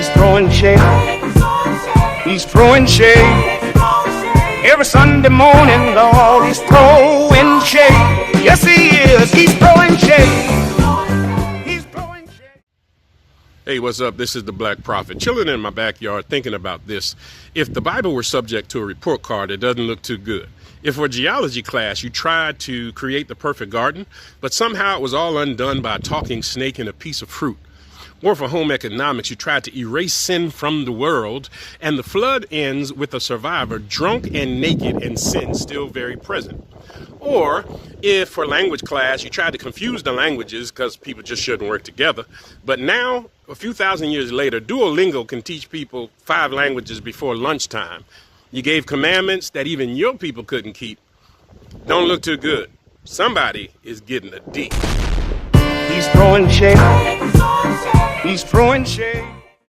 He's throwing shade. He's throwing shade. Every Sunday morning, Lord, he's throwing shade. Yes, he is. He's throwing shade. He's throwing shade. Hey, what's up? This is the Black Prophet, chilling in my backyard thinking about this. If the Bible were subject to a report card, it doesn't look too good. If for geology class you tried to create the perfect garden, but somehow it was all undone by a talking snake and a piece of fruit. Or for home economics, you tried to erase sin from the world, and the flood ends with a survivor drunk and naked and sin still very present. Or if for language class you tried to confuse the languages because people just shouldn't work together, but now, a few thousand years later, Duolingo can teach people 5 languages before lunchtime. You gave commandments that even your people couldn't keep. Don't look too good. Somebody is getting a D. He's throwing shade. He's throwing shade.